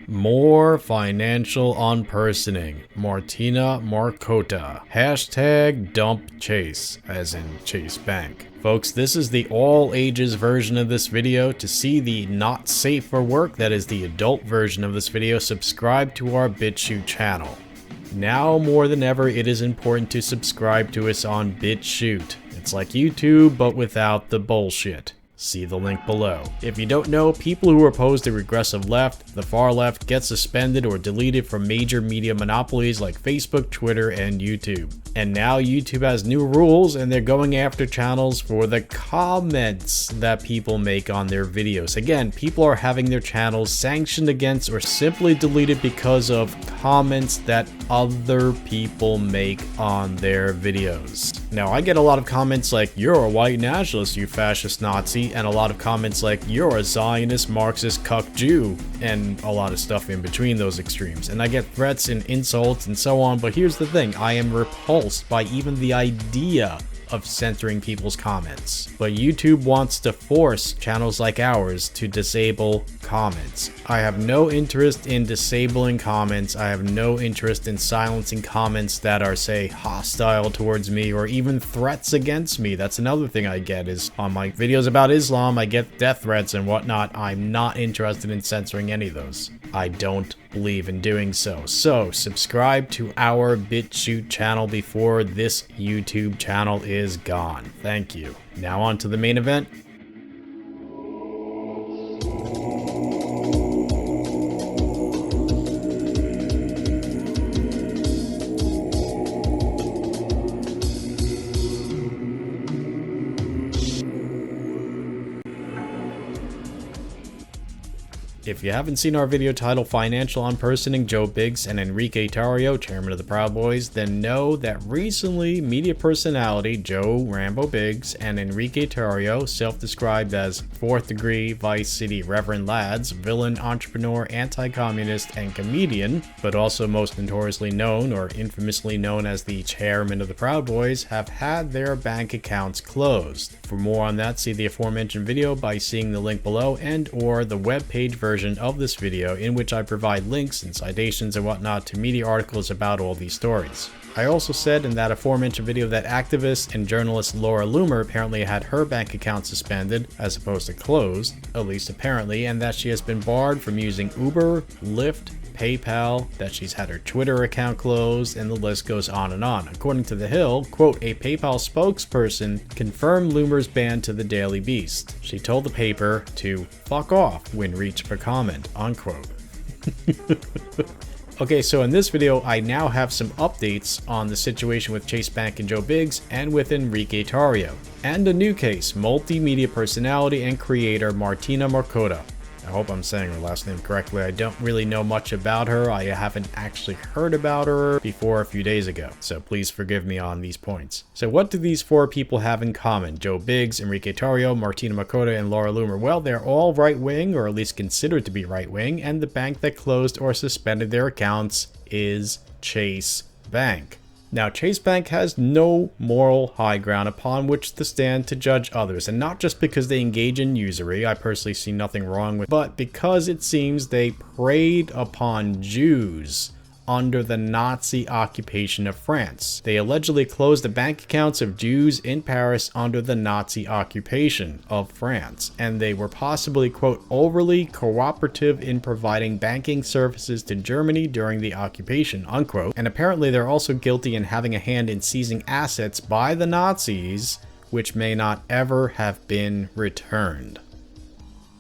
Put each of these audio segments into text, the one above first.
More financial unpersoning. Martina Markota. Hashtag dump Chase, as in Chase Bank. Folks, this is the all ages version of this video. To see the not safe for work, that is the adult version of this video, subscribe to our BitChute channel. Now more than ever, it is important to subscribe to us on BitChute. It's like YouTube, but without the bullshit. See the link below. If you don't know, people who oppose the regressive left, the far left, get suspended or deleted from major media monopolies like Facebook, Twitter, and YouTube. And now YouTube has new rules and they're going after channels for the comments that people make on their videos. Again, people are having their channels sanctioned against or simply deleted because of comments that other people make on their videos. Now, I get a lot of comments like, "You're a white nationalist, you fascist Nazi," and a lot of comments like, "You're a Zionist, Marxist, cuck Jew," and a lot of stuff in between those extremes. And I get threats and insults and so on, but here's the thing, I am repulsed by even the idea of censoring people's comments. But YouTube wants to force channels like ours to disable comments. I have no interest in disabling comments. I have no interest in silencing comments that are, say, hostile towards me or even threats against me. That's another thing I get is on my videos about Islam, I get death threats and whatnot. I'm not interested in censoring any of those. I don't believe in doing so. So subscribe to our BitChute channel before this YouTube channel is gone. Thank you. Now on to the main event. If you haven't seen our video titled Financial Unpersoning Joe Biggs and Enrique Tarrio, chairman of the Proud Boys, then know that recently media personality Joe Rambo Biggs and Enrique Tarrio, self-described as fourth degree Vice City Reverend Lads, villain, entrepreneur, anti-communist, and comedian, but also most notoriously known or infamously known as the chairman of the Proud Boys, have had their bank accounts closed. For more on that, see the aforementioned video by seeing the link below and or the webpage version of this video in which I provide links and citations and whatnot to media articles about all these stories. I also said in that aforementioned video that activist and journalist Laura Loomer apparently had her bank account suspended as opposed to closed, at least apparently, and that she has been barred from using Uber, Lyft, PayPal, that she's had her Twitter account closed, and the list goes on and on. According to The Hill, quote, a PayPal spokesperson confirmed Loomer's ban to the Daily Beast. She told the paper to fuck off when reached for comment, unquote. Okay, so in this video, I now have some updates on the situation with Chase Bank and Joe Biggs and with Enrique Tarrio. And a new case, multimedia personality and creator Martina Markota. I hope I'm saying her last name correctly. I don't really know much about her. I haven't actually heard about her before a few days ago, so please forgive me on these points. So what do these four people have in common? Joe Biggs, Enrique Tarrio, Martina Markota, and Laura Loomer. Well, they're all right-wing, or at least considered to be right-wing, and the bank that closed or suspended their accounts is Chase Bank. Now, Chase Bank has no moral high ground upon which to stand to judge others, and not just because they engage in usury, I personally see nothing wrong with, but because it seems they preyed upon Jews under the Nazi occupation of France. They allegedly closed the bank accounts of Jews in Paris under the Nazi occupation of France, and they were possibly, quote, overly cooperative in providing banking services to Germany during the occupation, unquote. And apparently they're also guilty in having a hand in seizing assets by the Nazis, which may not ever have been returned.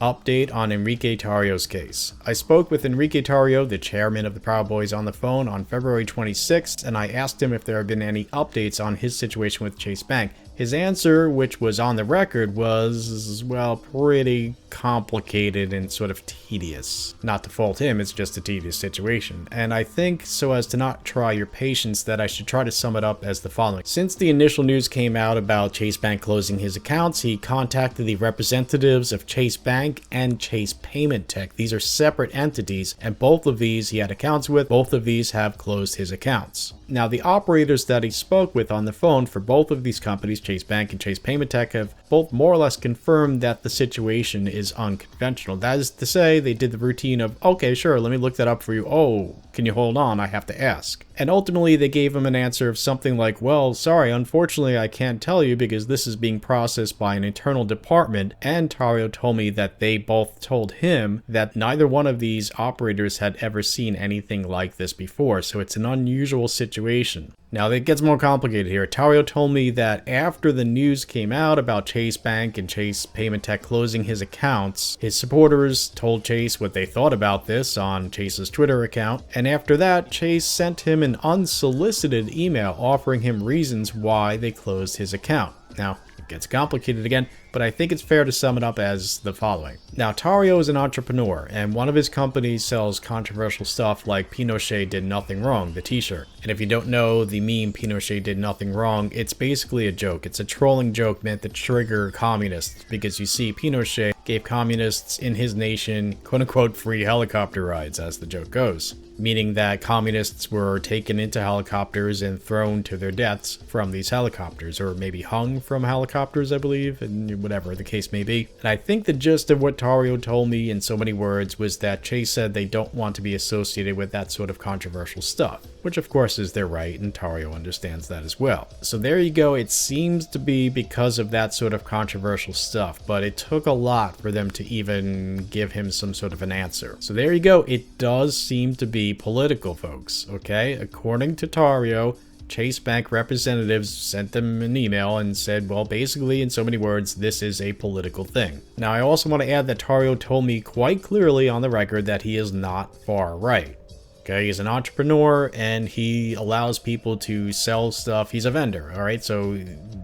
Update on Enrique Tarrio's case. I spoke with Enrique Tarrio, the chairman of the Proud Boys, on the phone on February 26th, and I asked him if there have been any updates on his situation with Chase Bank. His answer, which was on the record, was, well, pretty complicated and sort of tedious. Not to fault him, it's just a tedious situation. And I think, so as to not try your patience, that I should try to sum it up as the following. Since the initial news came out about Chase Bank closing his accounts, he contacted the representatives of Chase Bank and Chase Payment Tech. These are separate entities, and both of these he had accounts with. Both of these have closed his accounts. Now, the operators that he spoke with on the phone for both of these companies, Chase Bank and Chase Payment Tech have both more or less confirmed that the situation is unconventional. That is to say, they did the routine of, okay, sure, let me look that up for you. Oh, can you hold on? I have to ask. And ultimately, they gave him an answer of something like, well, sorry, unfortunately, I can't tell you because this is being processed by an internal department. And Tarrio told me that they both told him that neither one of these operators had ever seen anything like this before. So it's an unusual situation. Now, it gets more complicated here. Tarrio told me that after the news came out about Chase Bank and Chase Payment Tech closing his accounts, his supporters told Chase what they thought about this on Chase's Twitter account, and after that, Chase sent him an unsolicited email offering him reasons why they closed his account. Now, it gets complicated again, but I think it's fair to sum it up as the following. Now, Tarrio is an entrepreneur, and one of his companies sells controversial stuff like Pinochet Did Nothing Wrong, the t-shirt. And if you don't know the meme Pinochet Did Nothing Wrong, it's basically a joke. It's a trolling joke meant to trigger communists, because you see, Pinochet gave communists in his nation quote-unquote free helicopter rides, as the joke goes. Meaning that communists were taken into helicopters and thrown to their deaths from these helicopters, or maybe hung from helicopters, I believe, and whatever the case may be. And I think the gist of what Tarrio told me in so many words was that Chase said they don't want to be associated with that sort of controversial stuff, which of course is their right, and Tarrio understands that as well. So there you go, it seems to be because of that sort of controversial stuff, but it took a lot for them to even give him some sort of an answer. So there you go, it does seem to be political, folks, okay? According to Tarrio, Chase Bank representatives sent them an email and said, well, basically, in so many words, this is a political thing. Now, I also want to add that Tarrio told me quite clearly on the record that he is not far right. Okay, he's an entrepreneur and he allows people to sell stuff. He's a vendor, all right? So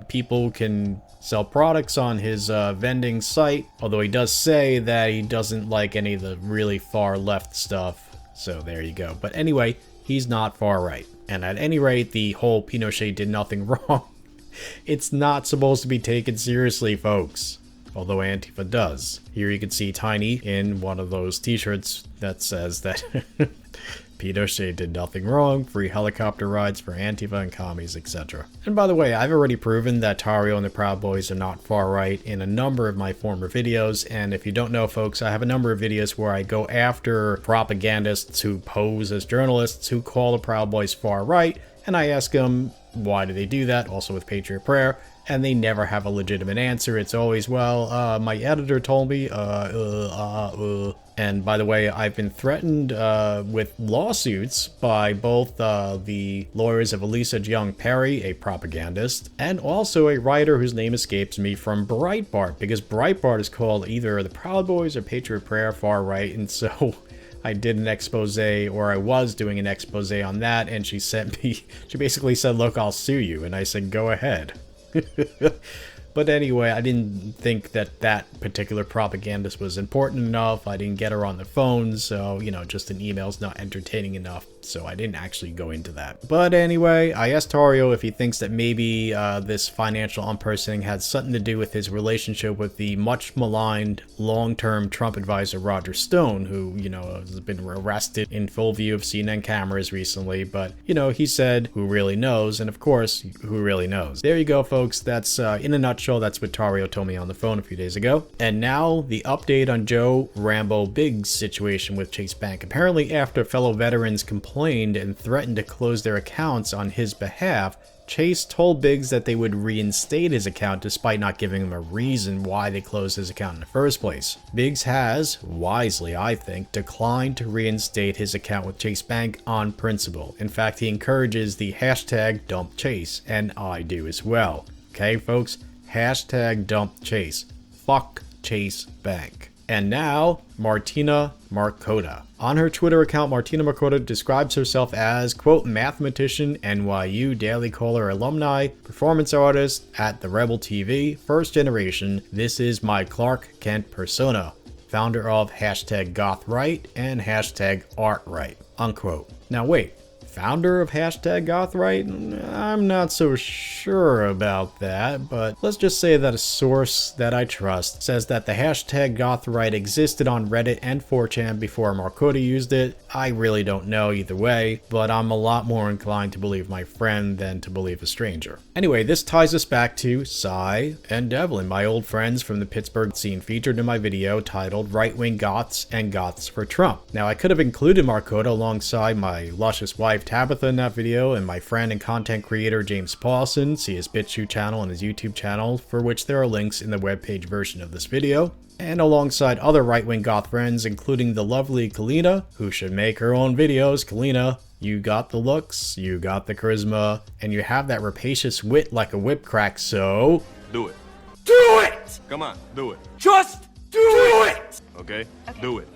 people can sell products on his vending site, although he does say that he doesn't like any of the really far left stuff. So there you go. But anyway, he's not far right. And at any rate, the whole Pinochet did nothing wrong. It's not supposed to be taken seriously, folks. Although Antifa does. Here you can see Tiny in one of those t-shirts that says that Pinochet did nothing wrong, free helicopter rides for Antifa and commies, etc. And by the way, I've already proven that Tarrio and the Proud Boys are not far right in a number of my former videos, and if you don't know, folks, I have a number of videos where I go after propagandists who pose as journalists who call the Proud Boys far right, and I ask them, why do they do that? Also with Patriot Prayer. And they never have a legitimate answer. It's always, well, my editor told me, And by the way, I've been threatened with lawsuits by both the lawyers of Elisa Jiang Perry, a propagandist, and also a writer whose name escapes me from Breitbart, because Breitbart is called either the Proud Boys or Patriot Prayer far right, and so I did an expose, or I was doing an expose on that, and she sent me, she basically said, look, I'll sue you, and I said, go ahead. But anyway, I didn't think that that particular propagandist was important enough. I didn't get her on the phone, so, you know, just an email's not entertaining enough, so I didn't actually go into that. But anyway, I asked Tarrio if he thinks that maybe this financial unpersoning had something to do with his relationship with the much maligned long-term Trump advisor Roger Stone, who, you know, has been arrested in full view of CNN cameras recently. But, you know, he said, who really knows? And of course, who really knows? There you go, folks. That's in a nutshell. That's what Tarrio told me on the phone a few days ago. And now the update on Joe Rambo Biggs' situation with Chase Bank. Apparently, after fellow veterans complained and threatened to close their accounts on his behalf, Chase told Biggs that they would reinstate his account despite not giving him a reason why they closed his account in the first place. Biggs has, wisely I think, declined to reinstate his account with Chase Bank on principle. In fact, he encourages the hashtag dump Chase, and I do as well. Okay, folks? Hashtag dump Chase. Fuck Chase Bank. And now, Martina Markota. On her Twitter account, Martina Markota describes herself as, quote, mathematician, NYU Daily Caller alumni, performance artist at the Rebel TV, first generation. This is my Clark Kent persona. Founder of hashtag GothRight and hashtag ArtRight, unquote. Now wait, founder of hashtag GothRight? I'm not so sure. sure about that, but let's just say that a source that I trust says that the hashtag GothRight existed on Reddit and 4chan before Markota used it. I really don't know either way, but I'm a lot more inclined to believe my friend than to believe a stranger. Anyway, this ties us back to Cy and Devlin, my old friends from the Pittsburgh scene featured in my video titled Right-Wing Goths and Goths for Trump. Now, I could have included Markota alongside my luscious wife Tabitha in that video, and my friend and content creator James Paulson. See his BitChute channel and his YouTube channel, for which there are links in the webpage version of this video. And alongside other right-wing goth friends, including the lovely Kalina, who should make her own videos. Kalina, you got the looks, you got the charisma, and you have that rapacious wit like a whip crack, so... Do it. Do it! Come on, do it. Just do it! Okay? Do it.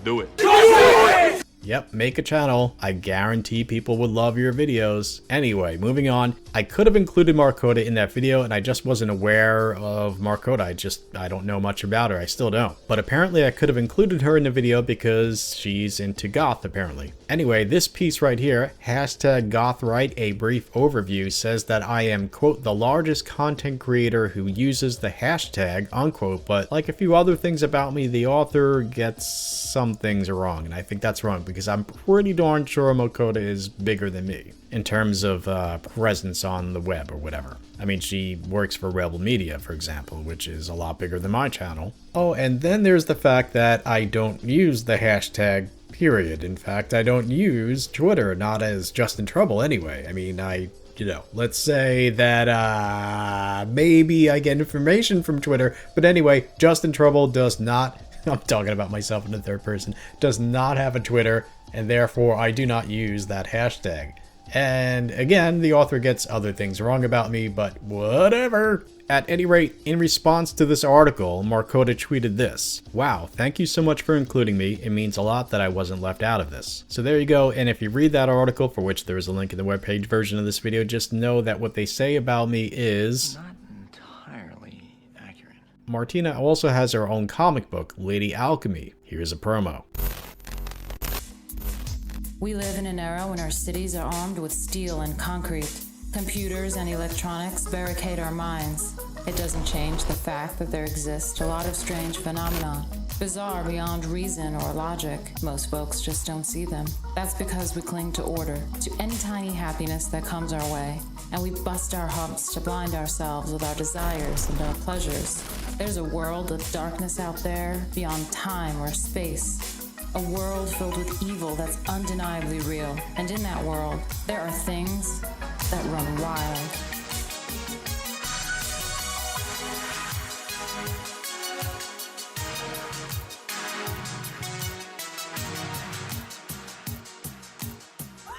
Do it. Do it! Yep, make a channel. I guarantee people would love your videos. Anyway, moving on. I could have included Markota in that video, and I just wasn't aware of Markota. I don't know much about her. I still don't. But apparently I could have included her in the video because she's into goth, apparently. Anyway, this piece right here, hashtag GothRight, a brief overview, says that I am, quote, the largest content creator who uses the hashtag, unquote, but like a few other things about me, the author gets some things wrong, and I think that's wrong because I'm pretty darn sure Markota is bigger than me in terms of presence on the web or whatever. I mean, she works for Rebel Media, for example, which is a lot bigger than my channel. Oh, and then there's the fact that I don't use the hashtag, period. In fact, I don't use Twitter, not as Just in Trouble anyway. I mean, let's say that maybe I get information from Twitter, but anyway, Just in Trouble does not, I'm talking about myself in the third person, does not have a Twitter, and therefore I do not use that hashtag. And again, the author gets other things wrong about me, but whatever. At any rate, in response to this article, Markota tweeted this: "Wow, thank you so much for including me. It means a lot that I wasn't left out of this." So there you go, and if you read that article, for which there is a link in the webpage version of this video, just know that what they say about me is Not entirely accurate. Martina also has her own comic book, Lady Alchemy. Here's a promo. We live in an era when our cities are armed with steel and concrete. Computers and electronics barricade our minds. It doesn't change the fact that there exist a lot of strange phenomena, bizarre beyond reason or logic. Most folks just don't see them. That's because we cling to order, to any tiny happiness that comes our way, and we bust our humps to blind ourselves with our desires and our pleasures. There's a world of darkness out there, beyond time or space. A world filled with evil that's undeniably real. And in that world, there are things that run wild.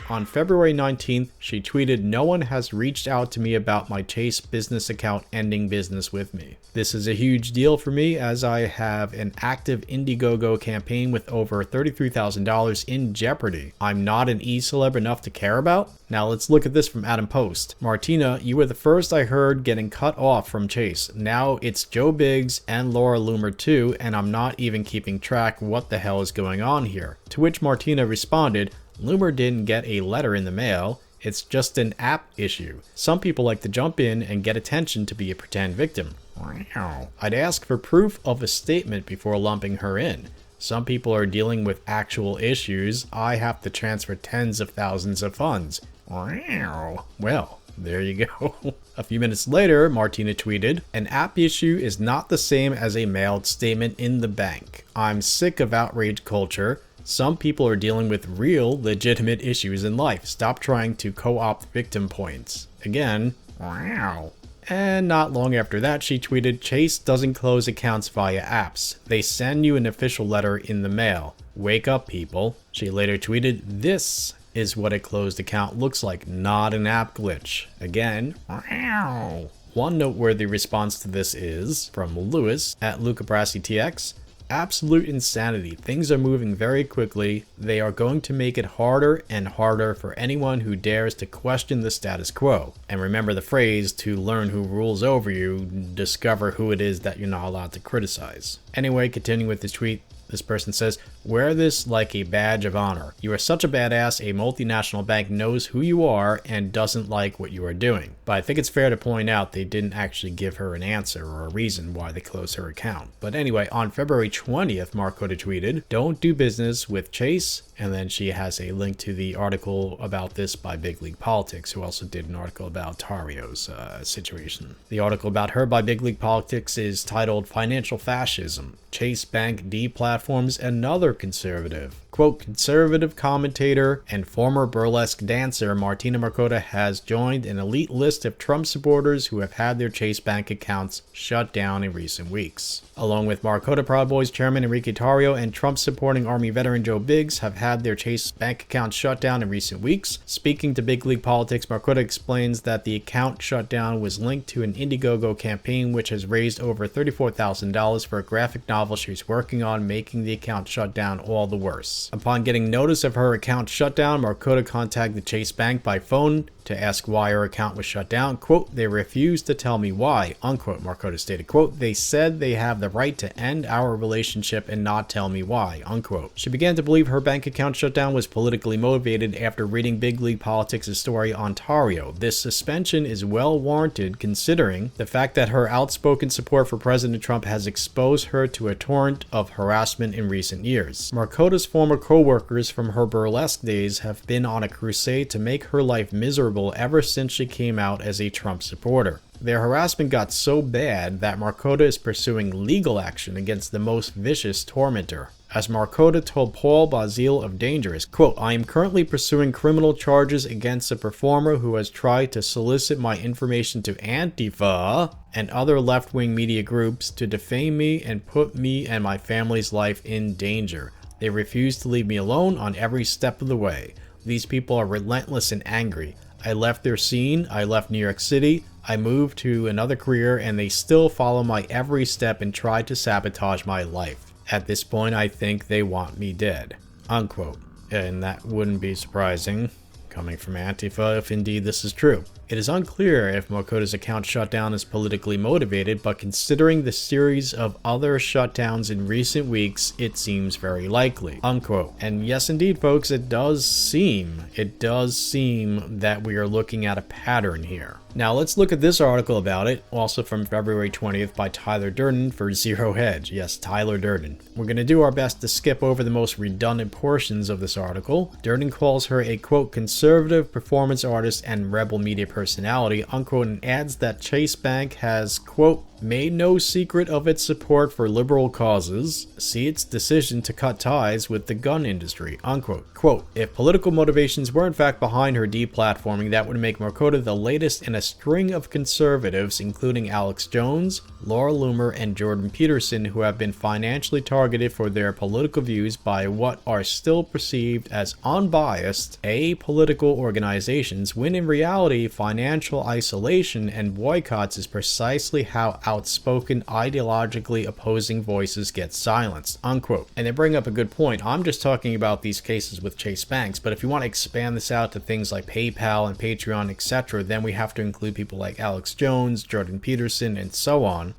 On February 19th, she tweeted, "No one has reached out to me about my Chase business account ending business with me. This is a huge deal for me as I have an active Indiegogo campaign with over $33,000 in jeopardy. I'm not an e-celeb enough to care about." Now let's look at this from Adam Post. "Martina, you were the first I heard getting cut off from Chase. Now it's Joe Biggs and Laura Loomer too, and I'm not even keeping track what the hell is going on here." To which Martina responded, "Loomer didn't get a letter in the mail. It's just an app issue. Some people like to jump in and get attention to be a pretend victim. Wow. I'd ask for proof of a statement before lumping her in. Some people are dealing with actual issues. I have to transfer tens of thousands of funds. Wow. Well, there you go." A few minutes later, Martina tweeted, "An app issue is not the same as a mailed statement in the bank. I'm sick of outrage culture. Some people are dealing with real, legitimate issues in life. Stop trying to co-opt victim points." Again, wow. And not long after that, she tweeted, "Chase doesn't close accounts via apps. They send you an official letter in the mail. Wake up, people." She later tweeted, "This is what a closed account looks like, not an app glitch." Again, wow. One noteworthy response to this is from Lewis at LucaBrassiTX. "Absolute insanity. Things are moving very quickly. They are going to make it harder and harder for anyone who dares to question the status quo. And remember the phrase, to learn who rules over you, discover who it is that you're not allowed to criticize." Anyway, continuing with the tweet, This person says, wear this like a badge of honor. You are such a badass, a multinational bank knows who you are and doesn't like what you are doing. But I think it's fair to point out they didn't actually give her an answer or a reason why they closed her account. But anyway, on February 20th, Markota tweeted, don't do business with Chase. And then she has a link to the article about this by Big League Politics, who also did an article about Tarrio's situation. The article about her by Big League Politics is titled Financial Fascism. Chase Bank deplatforms another conservative. Quote, conservative commentator and former burlesque dancer Martina Markota has joined an elite list of Trump supporters who have had their Chase Bank accounts shut down in recent weeks. Along with Markota Proud Boys chairman Enrique Tarrio and Trump-supporting Army veteran Joe Biggs have had their Chase Bank accounts shut down in recent weeks. Speaking to Big League Politics, Markota explains that the account shutdown was linked to an Indiegogo campaign which has raised over $34,000 for a graphic novel she's working on, making the account shut down all the worse. Upon getting notice of her account shutdown, Markota contacted Chase Bank by phone to ask why her account was shut down. Quote, they refused to tell me why, unquote, Markota stated. Quote, they said they have the right to end our relationship and not tell me why, unquote. She began to believe her bank account shutdown was politically motivated after reading Big League Politics' story on Tarrio. This suspension is well warranted considering the fact that her outspoken support for President Trump has exposed her to a torrent of harassment in recent years. Markota's former co-workers from her burlesque days have been on a crusade to make her life miserable ever since she came out as a Trump supporter. Their harassment got so bad that Markota is pursuing legal action against the most vicious tormentor. As Markota told Paul Basile of Dangerous, quote, I am currently pursuing criminal charges against a performer who has tried to solicit my information to Antifa and other left-wing media groups to defame me and put me and my family's life in danger. They refuse to leave me alone on every step of the way. These people are relentless and angry. I left their scene, I left New York City, I moved to another career, and they still follow my every step and try to sabotage my life. At this point, I think they want me dead, unquote. And that wouldn't be surprising, coming from Antifa, if indeed this is true. It is unclear if Markota's account shutdown is politically motivated, but considering the series of other shutdowns in recent weeks, it seems very likely, unquote. And yes, indeed, folks, it does seem that we are looking at a pattern here. Now let's look at this article about it, also from February 20th by Tyler Durden for Zero Hedge. Yes, Tyler Durden. We're going to do our best to skip over the most redundant portions of this article. Durden calls her a, quote, conservative performance artist and rebel media personality, unquote, and adds that Chase Bank has, quote, made no secret of its support for liberal causes. See its decision to cut ties with the gun industry, unquote. Quote, if political motivations were in fact behind her deplatforming, that would make Markota the latest in a string of conservatives, including Alex Jones, Laura Loomer, and Jordan Peterson, who have been financially targeted for their political views by what are still perceived as unbiased apolitical organizations, when in reality, financial isolation and boycotts is precisely how outspoken, ideologically opposing voices get silenced, unquote. And they bring up a good point. I'm just talking about these cases with Chase Banks, but if you want to expand this out to things like PayPal and Patreon, etc., then we have to include people like Alex Jones, Jordan Peterson, and so on.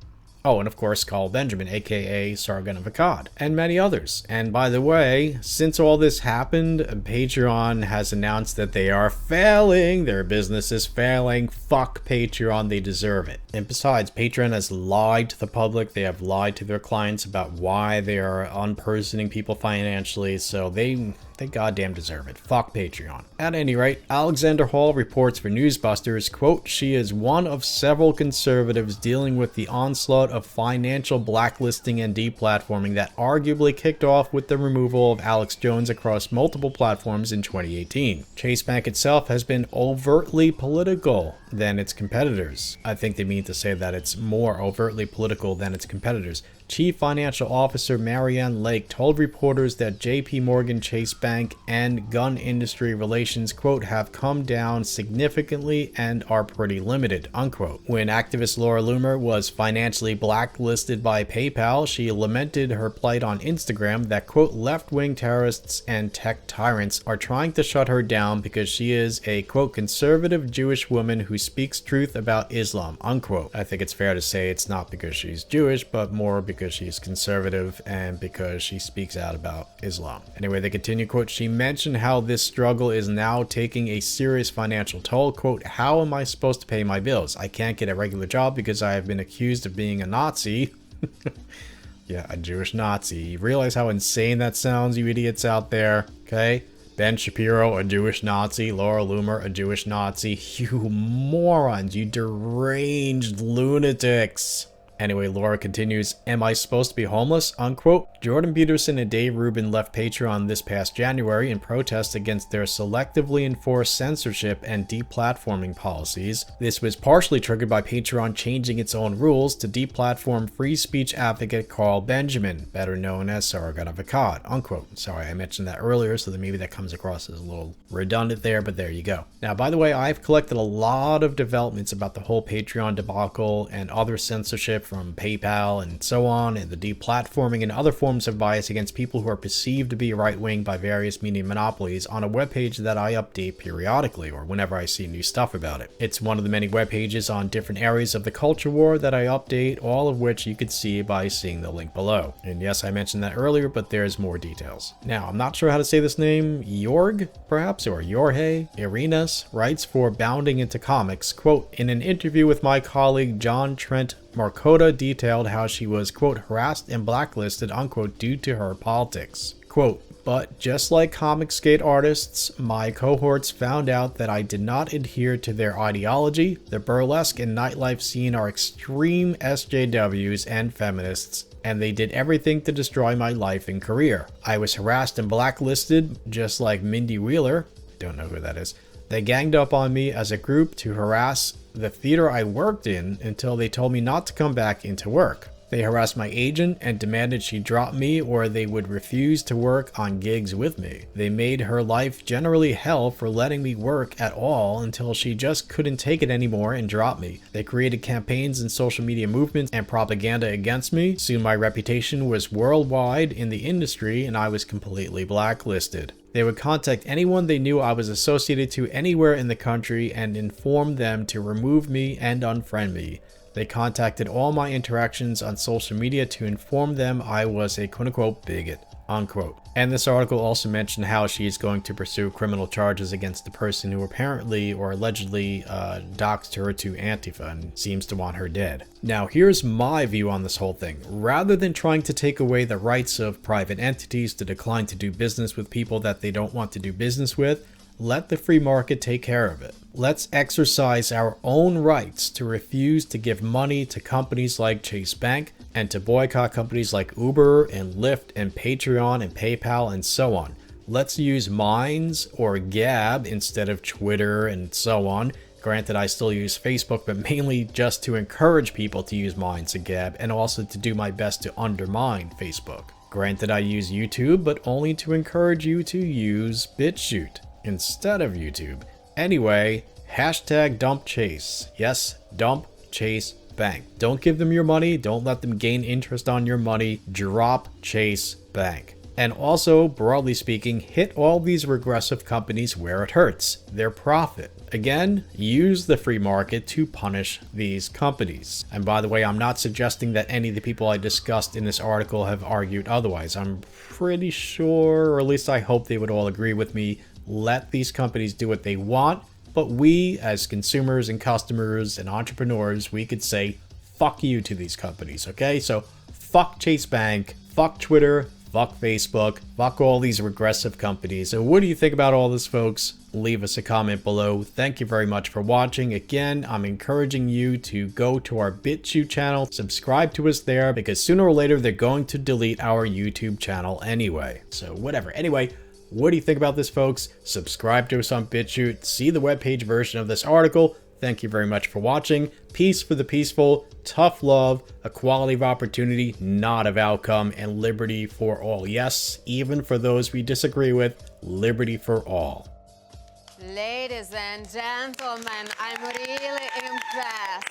Oh, and of course, Carl Benjamin, aka Sargon of Akkad, and many others. And by the way, since all this happened, Patreon has announced that they are failing. Their business is failing. Fuck Patreon, they deserve it. And besides, Patreon has lied to the public. They have lied to their clients about why they are unpersoning people financially, so they goddamn deserve it. Fuck Patreon. At any rate, Alexander Hall reports for Newsbusters, quote, she is one of several conservatives dealing with the onslaught of financial blacklisting and deplatforming that arguably kicked off with the removal of Alex Jones across multiple platforms in 2018. Chase Bank itself has been overtly political than its competitors. I think they mean to say that it's more overtly political than its competitors. Chief Financial Officer Marianne Lake told reporters that JP Morgan Chase Bank and gun industry relations, quote, have come down significantly and are pretty limited, unquote. When activist Laura Loomer was financially blacklisted by PayPal, she lamented her plight on Instagram that, quote, left-wing terrorists and tech tyrants are trying to shut her down because she is a, quote, conservative Jewish woman who speaks truth about Islam, unquote. I think it's fair to say it's not because she's Jewish, but more because because she's conservative and because she speaks out about Islam. Anyway, they continue, quote, she mentioned how this struggle is now taking a serious financial toll. Quote, how am I supposed to pay my bills? I can't get a regular job because I have been accused of being a Nazi. Yeah, a Jewish Nazi. You realize how insane that sounds, you idiots out there? Okay? Ben Shapiro, a Jewish Nazi. Laura Loomer, a Jewish Nazi. You morons, you deranged lunatics. Anyway, Laura continues, am I supposed to be homeless? Unquote. Jordan Peterson and Dave Rubin left Patreon this past January in protest against their selectively enforced censorship and deplatforming policies. This was partially triggered by Patreon changing its own rules to deplatform free speech advocate Carl Benjamin, better known as Surrogate of Akkad, unquote. Sorry, I mentioned that earlier, so that maybe that comes across as a little redundant there, but there you go. Now, by the way, I've collected a lot of developments about the whole Patreon debacle and other censorship from PayPal and so on, and the deplatforming and other forms of bias against people who are perceived to be right-wing by various media monopolies on a webpage that I update periodically or whenever I see new stuff about it. It's one of the many web pages on different areas of the culture war that I update, all of which you could see by seeing the link below. And yes, I mentioned that earlier, but there's more details. Now, I'm not sure how to say this name, Jorg, perhaps, or Jorge Arenas, writes for Bounding Into Comics, quote, in an interview with my colleague John Trent Markota detailed how she was, quote, harassed and blacklisted, unquote, due to her politics. Quote, but just like comic skate artists, my cohorts found out that I did not adhere to their ideology. The burlesque and nightlife scene are extreme SJWs and feminists, and they did everything to destroy my life and career. I was harassed and blacklisted, just like Mindy Wheeler. Don't know who that is. They ganged up on me as a group to harass the theater I worked in until they told me not to come back into work. They harassed my agent and demanded she drop me or they would refuse to work on gigs with me. They made her life generally hell for letting me work at all until she just couldn't take it anymore and dropped me. They created campaigns and social media movements and propaganda against me. Soon my reputation was worldwide in the industry and I was completely blacklisted. They would contact anyone they knew I was associated to anywhere in the country and inform them to remove me and unfriend me. They contacted all my interactions on social media to inform them I was a quote-unquote bigot, unquote. And this article also mentioned how she is going to pursue criminal charges against the person who apparently or allegedly doxed her to Antifa and seems to want her dead. Now, here's my view on this whole thing. Rather than trying to take away the rights of private entities to decline to do business with people that they don't want to do business with, let the free market take care of it. Let's exercise our own rights to refuse to give money to companies like Chase Bank and to boycott companies like Uber and Lyft and Patreon and PayPal and so on. Let's use Minds or Gab instead of Twitter and so on. Granted, I still use Facebook, but mainly just to encourage people to use Minds and Gab and also to do my best to undermine Facebook. Granted, I use YouTube, but only to encourage you to use BitChute instead of YouTube. Anyway, hashtag dump Chase. Yes, dump Chase Bank. Don't give them your money. Don't let them gain interest on your money. Drop Chase Bank. And also, broadly speaking, hit all these regressive companies where it hurts, their profit. Again, use the free market to punish these companies. And by the way, I'm not suggesting that any of the people I discussed in this article have argued otherwise. I'm pretty sure, or at least I hope they would all agree with me, let these companies do what they want, but we as consumers and customers and entrepreneurs, we could say fuck you to these companies, okay? So fuck Chase Bank, fuck Twitter, fuck Facebook, fuck all these regressive companies. So what do you think about all this, folks? Leave us a comment below. Thank you very much for watching. Again, I'm encouraging you to go to our BitChute channel, subscribe to us there, because sooner or later they're going to delete our YouTube channel anyway. So whatever. Anyway, what do you think about this, folks? Subscribe to us on BitChute. See the webpage version of this article. Thank you very much for watching. Peace for the peaceful, tough love, equality of opportunity, not of outcome, and liberty for all. Yes, even for those we disagree with, liberty for all. Ladies and gentlemen, I'm really impressed.